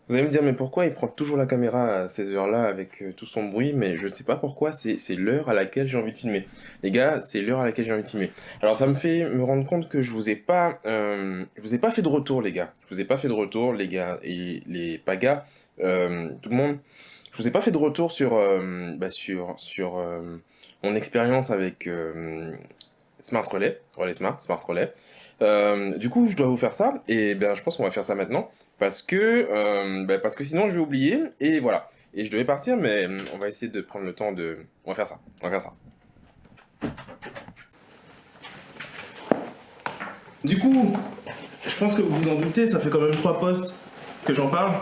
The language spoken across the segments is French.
Vous allez me dire, mais pourquoi il prend toujours la caméra à ces heures-là avec tout son bruit? Mais je sais pas pourquoi, c'est l'heure à laquelle j'ai envie de filmer. Les gars, c'est l'heure à laquelle j'ai envie de filmer. Alors ça me fait me rendre compte que je vous ai pas fait de retour, les gars. Je vous ai pas fait de retour, les gars et les pagas, tout le monde. Je vous ai pas fait de retour sur mon expérience avec Smart Relay, Relais Smart, Smart Relais. Du coup, je dois vous faire ça, et ben, je pense qu'on va faire ça maintenant, parce que sinon je vais oublier, et voilà. Et je devais partir, mais on va essayer de prendre le temps de... On va faire ça, on va faire ça. Du coup, je pense que vous vous en doutez, ça fait quand même 3 posts que j'en parle.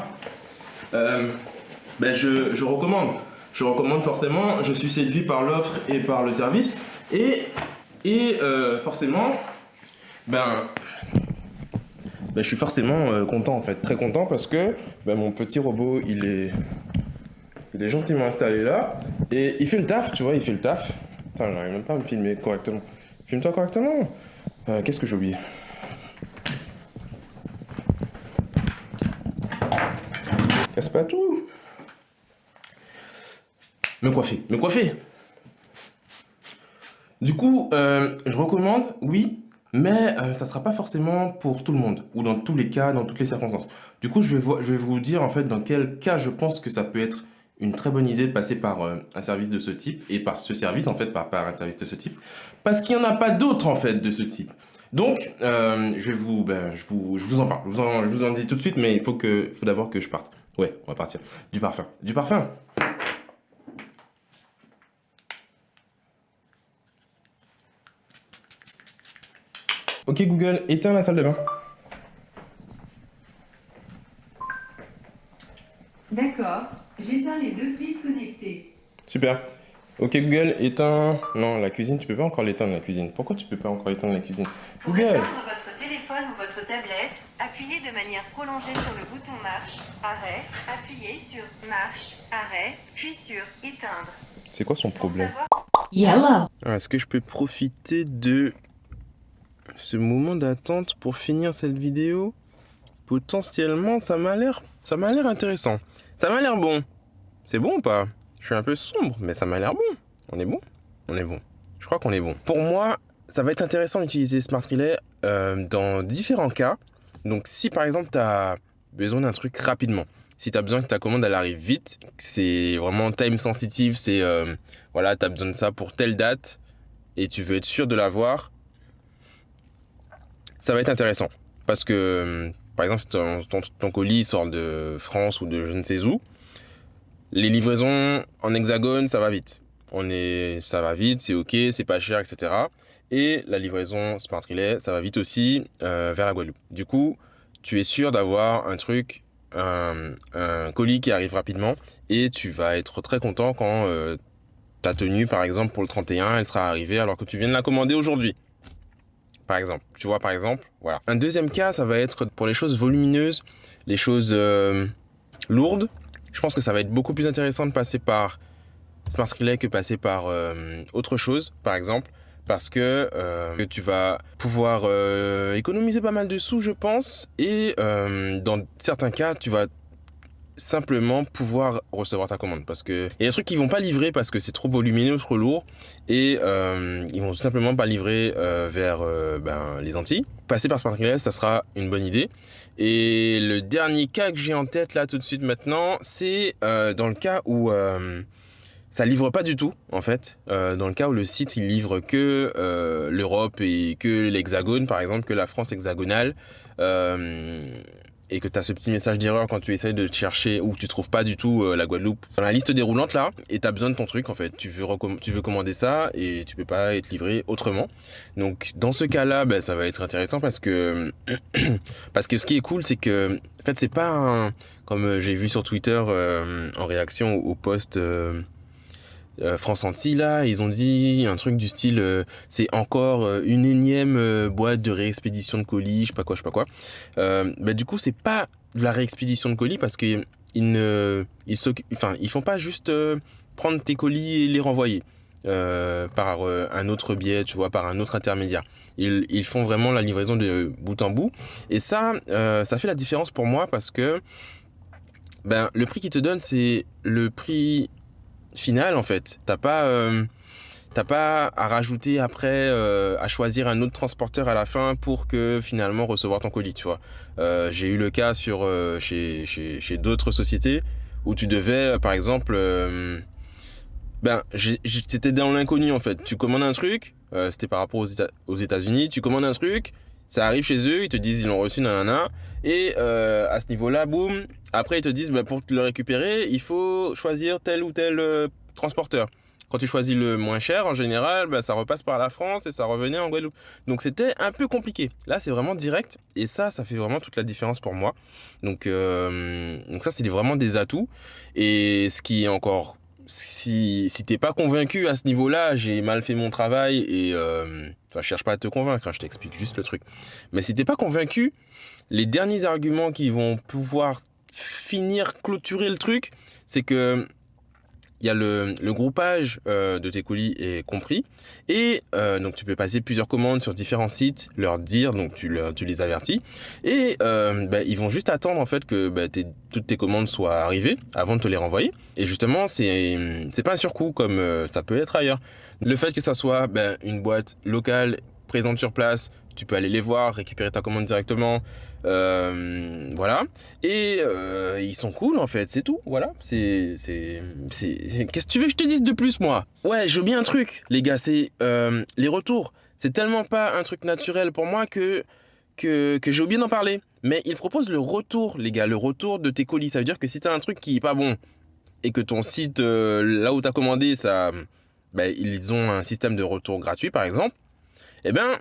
Euh, je recommande. Je recommande forcément, je suis séduit par l'offre et par le service, et forcément, ben, je suis forcément content en fait, très content parce que mon petit robot il est gentiment installé là et il fait le taf, tu vois, il fait le taf. Putain, j'arrive même pas à me filmer correctement. Filme-toi correctement. Qu'est-ce que j'ai oublié? Casse pas tout. Me coiffer, me coiffer. Du coup, je recommande, oui, mais ça sera pas forcément pour tout le monde ou dans tous les cas, dans toutes les circonstances. Du coup, je vais vous dire en fait dans quel cas je pense que ça peut être une très bonne idée de passer par un service de ce type et par ce service en fait par un service de ce type parce qu'il n'y en a pas d'autres en fait de ce type. Donc, je vous en parle, je vous en dis tout de suite, mais il faut d'abord que je parte. Ouais, on va partir. Du parfum, du parfum. Ok Google, éteins la salle de bain. D'accord, j'éteins les deux prises connectées. Super. Ok Google, éteins... Non, la cuisine, tu peux pas encore l'éteindre la cuisine. Pourquoi tu peux pas encore éteindre la cuisine? Pour Google! éteindre votre téléphone ou votre tablette, appuyez de manière prolongée sur le bouton marche, arrêt, appuyez sur marche, arrêt, puis sur éteindre. C'est quoi son Pour problème? savoir Yellow. Est-ce que je peux profiter de ce moment d'attente pour finir cette vidéo? Potentiellement, ça m'a l'air intéressant. Ça m'a l'air bon. C'est bon ou pas? Je suis un peu sombre, mais ça m'a l'air bon. On est bon? On est bon. Je crois qu'on est bon. Pour moi, ça va être intéressant d'utiliser Smart Relay dans différents cas. Donc, si par exemple, tu as besoin d'un truc rapidement, si tu as besoin que ta commande elle arrive vite, c'est vraiment time sensitive, voilà, tu as besoin de ça pour telle date et tu veux être sûr de l'avoir, ça va être intéressant. Parce que, par exemple, si ton colis sort de France ou de je ne sais où, les livraisons en hexagone, ça va vite. Ça va vite, c'est ok, c'est pas cher, etc. Et la livraison Smart Relay, ça va vite aussi vers la Guadeloupe. Du coup, tu es sûr d'avoir un colis qui arrive rapidement et tu vas être très content quand ta tenue, par exemple, pour le 31, elle sera arrivée alors que tu viens de la commander aujourd'hui. Par exemple, tu vois, par exemple, voilà. Un deuxième cas, ça va être pour les choses volumineuses, les choses lourdes. Je pense que ça va être beaucoup plus intéressant de passer par Smart Relay que passer par autre chose, par exemple, parce que tu vas pouvoir économiser pas mal de sous, je pense, et dans certains cas, tu vas simplement pouvoir recevoir ta commande parce que il y a des trucs qui vont pas livrer parce que c'est trop volumineux, trop lourd et ils vont tout simplement pas livrer vers les Antilles. Passer par Smart Relay, ça sera une bonne idée. Et le dernier cas que j'ai en tête là tout de suite maintenant, c'est dans le cas où ça livre pas du tout en fait. Dans le cas où le site il livre que l'Europe et que l'Hexagone, par exemple, que la France hexagonale. Et que tu as ce petit message d'erreur quand tu essayes de chercher ou que tu trouves pas du tout la Guadeloupe dans la liste déroulante là et tu as besoin de ton truc en fait. Tu veux commander ça et tu peux pas être livré autrement. Donc dans ce cas-là, ça va être intéressant parce que parce que ce qui est cool c'est que en fait c'est pas comme j'ai vu sur Twitter en réaction au post France Antilles là, ils ont dit un truc du style c'est encore une énième boîte de réexpédition de colis, je sais pas quoi, je sais pas quoi. Du coup, c'est pas de la réexpédition de colis parce que ils font pas juste prendre tes colis et les renvoyer par un autre biais, tu vois, par un autre intermédiaire. Ils font vraiment la livraison de bout en bout et ça fait la différence pour moi parce que ben, le prix qu'ils te donnent, c'est le prix final, en fait. T'as pas à rajouter après, à choisir un autre transporteur à la fin pour que finalement recevoir ton colis, tu vois. J'ai eu le cas chez d'autres sociétés où tu devais, par exemple, c'était dans l'inconnu en fait. Tu commandes un truc, c'était par rapport aux États-Unis, tu commandes un truc, ça arrive chez eux, ils te disent ils l'ont reçu, nanana, et à ce niveau-là, boum, après ils te disent pour le récupérer, il faut choisir tel ou tel transporteur. Quand tu choisis le moins cher, en général, ça repasse par la France et ça revenait en Guadeloupe. Donc c'était un peu compliqué. Là, c'est vraiment direct et ça fait vraiment toute la différence pour moi. Donc ça, c'est vraiment des atouts. Et ce qui est encore, si t'es pas convaincu à ce niveau-là, j'ai mal fait mon travail et je cherche pas à te convaincre, hein, je t'explique juste le truc. Mais si t'es pas convaincu, les derniers arguments qui vont pouvoir clôturer le truc, c'est que il y a le groupage de tes colis est compris et donc tu peux passer plusieurs commandes sur différents sites, leur dire, donc tu les avertis et ils vont juste attendre en fait que toutes tes commandes soient arrivées avant de te les renvoyer. Et justement c'est pas un surcoût comme ça peut être ailleurs. Le fait que ça soit une boîte locale présente sur place, tu peux aller les voir, récupérer ta commande directement. Voilà. Et ils sont cool en fait, c'est tout. Voilà. Qu'est-ce que tu veux que je te dise de plus, moi? Ouais, je veux bien un truc, les gars, c'est les retours. C'est tellement pas un truc naturel pour moi que j'ai oublié d'en parler. Mais ils proposent le retour, les gars, le retour de tes colis. Ça veut dire que si t'as un truc qui est pas bon et que ton site, là où t'as commandé, ils ont un système de retour gratuit, par exemple. Eh ben,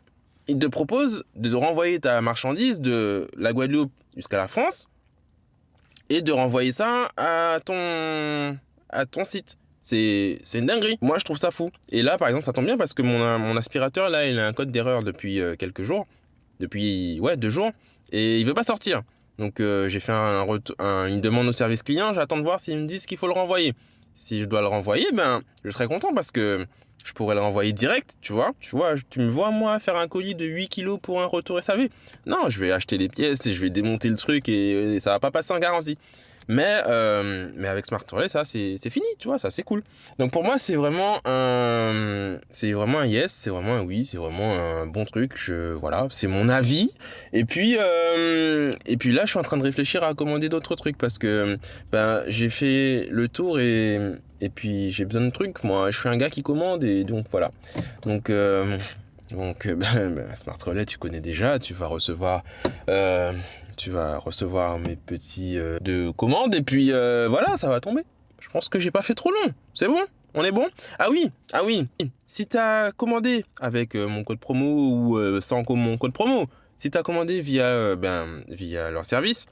ils te proposent de renvoyer ta marchandise de la Guadeloupe jusqu'à la France et de renvoyer ça à ton site. C'est une dinguerie. Moi, je trouve ça fou. Et là, par exemple, ça tombe bien parce que mon aspirateur, là, il a un code d'erreur depuis quelques jours. Depuis, 2 jours. Et il veut pas sortir. Donc, j'ai fait une demande au service client. J'attends de voir s'ils me disent qu'il faut le renvoyer. Si je dois le renvoyer, je serai content parce que je pourrais le renvoyer direct, tu vois. Tu me vois, moi, faire un colis de 8 kilos pour un retour SAV. Non, je vais acheter les pièces et je vais démonter le truc et ça va pas passer en garantie. Mais avec Smart Relay, ça, c'est fini, tu vois, ça, c'est cool. Donc pour moi, c'est vraiment un yes, c'est vraiment un oui, c'est vraiment un bon truc. Voilà, c'est mon avis. Et puis là, je suis en train de réfléchir à commander d'autres trucs parce que j'ai fait le tour et puis j'ai besoin de trucs. Moi, je suis un gars qui commande et donc voilà. Donc Smart Relay, tu connais déjà, tu vas recevoir mes petits de commandes et puis voilà, ça va tomber. Je pense que j'ai pas fait trop long. C'est bon? On est bon? Ah oui. Si t'as commandé avec mon code promo ou sans mon code promo, si t'as commandé via leur service,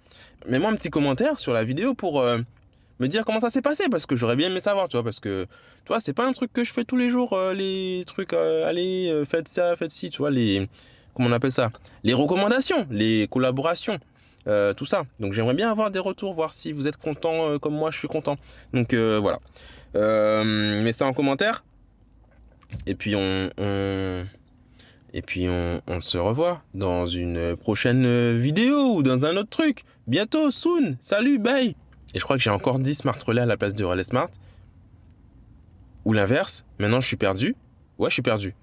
mets-moi un petit commentaire sur la vidéo pour me dire comment ça s'est passé parce que j'aurais bien aimé savoir, tu vois, parce que tu vois, c'est pas un truc que je fais tous les jours, les trucs, allez, faites ça, faites ci, tu vois, comment on appelle ça? Les recommandations, les collaborations. Tout ça. Donc j'aimerais bien avoir des retours, voir si vous êtes content comme moi je suis content. Donc voilà. Mets ça en commentaire. Et puis on se revoit dans une prochaine vidéo ou dans un autre truc. Bientôt, soon. Salut, bye. Et je crois que j'ai encore dit Smart Relais à la place de Relais Smart. Ou l'inverse. Maintenant je suis perdu. Ouais, je suis perdu.